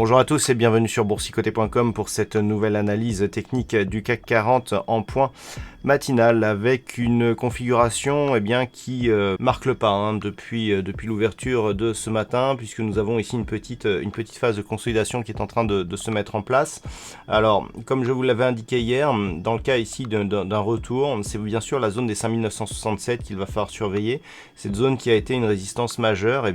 Bonjour à tous et bienvenue sur boursicoté.com pour cette nouvelle analyse technique du CAC 40 en point matinal avec une configuration qui marque le pas depuis l'ouverture de ce matin, puisque nous avons ici une petite phase de consolidation qui est en train de se mettre en place. Alors, comme je vous l'avais indiqué hier, dans le cas ici d'un retour, c'est bien sûr la zone des 5967 qu'il va falloir surveiller. Cette zone qui a été une résistance majeure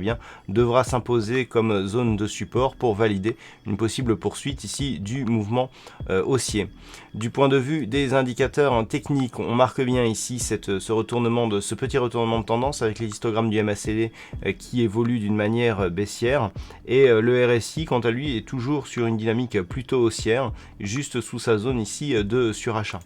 devra s'imposer comme zone de support pour valider une possible poursuite ici du mouvement haussier. Du point de vue des indicateurs techniques, on marque bien ici ce petit retournement de tendance avec les histogrammes du MACD qui évolue d'une manière baissière, et le RSI quant à lui est toujours sur une dynamique plutôt haussière, juste sous sa zone ici de surachat.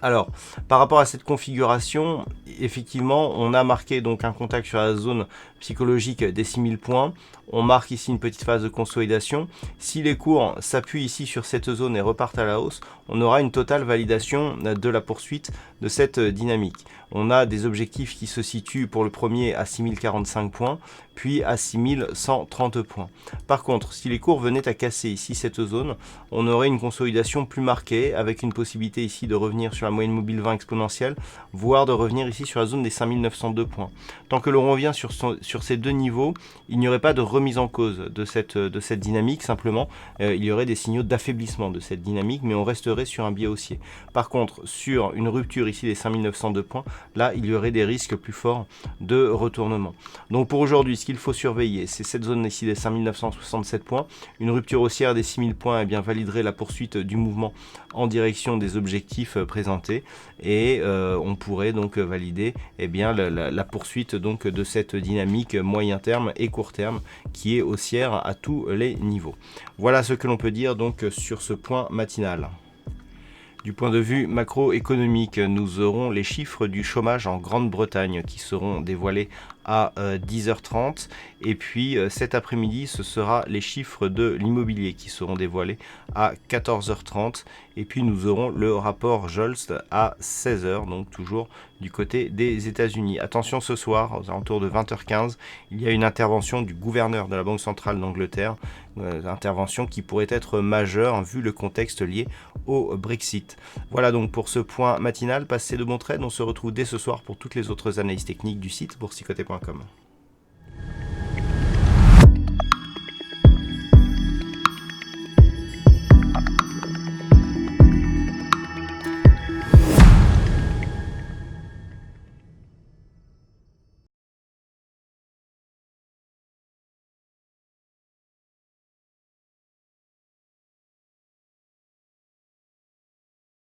Alors, par rapport à cette configuration, effectivement, on a marqué donc un contact sur la zone psychologique des 6000 points. On marque ici une petite phase de consolidation. Si les cours s'appuient ici sur cette zone et repartent à la hausse, on aura une totale validation de la poursuite de cette dynamique. On a des objectifs qui se situent pour le premier à 6045 points, puis à 6130 points. Par contre, si les cours venaient à casser ici cette zone, on aurait une consolidation plus marquée avec une possibilité ici de revenir sur la moyenne mobile 20 exponentielle, voire de revenir ici sur la zone des 5902 points. Tant que l'on revient sur ces deux niveaux, il n'y aurait pas de remise en cause de cette dynamique, simplement il y aurait des signaux d'affaiblissement de cette dynamique, mais on resterait sur un biais haussier. Par contre, sur une rupture ici des 5902 points, là il y aurait des risques plus forts de retournement. Donc pour aujourd'hui, ce qu'il faut surveiller, c'est cette zone ici des 5967 points. Une rupture haussière des 6000 points validerait la poursuite du mouvement en direction des objectifs présentés, et on pourrait donc valider la poursuite donc de cette dynamique moyen terme et court terme qui est haussière à tous les niveaux. Voilà ce que l'on peut dire donc sur ce point matinal. Du point de vue macroéconomique, nous aurons les chiffres du chômage en Grande-Bretagne qui seront dévoilés à 10h30, et puis cet après-midi ce sera les chiffres de l'immobilier qui seront dévoilés à 14h30, et puis nous aurons le rapport Jolst à 16h, donc toujours du côté des États-Unis. Attention, ce soir aux alentours de 20h15, il y a une intervention du gouverneur de la Banque centrale d'Angleterre, intervention qui pourrait être majeure vu le contexte lié au Brexit. Voilà donc pour ce point matinal. Passez de bons trades, on se retrouve dès ce soir pour toutes les autres analyses techniques du site boursicoté.com.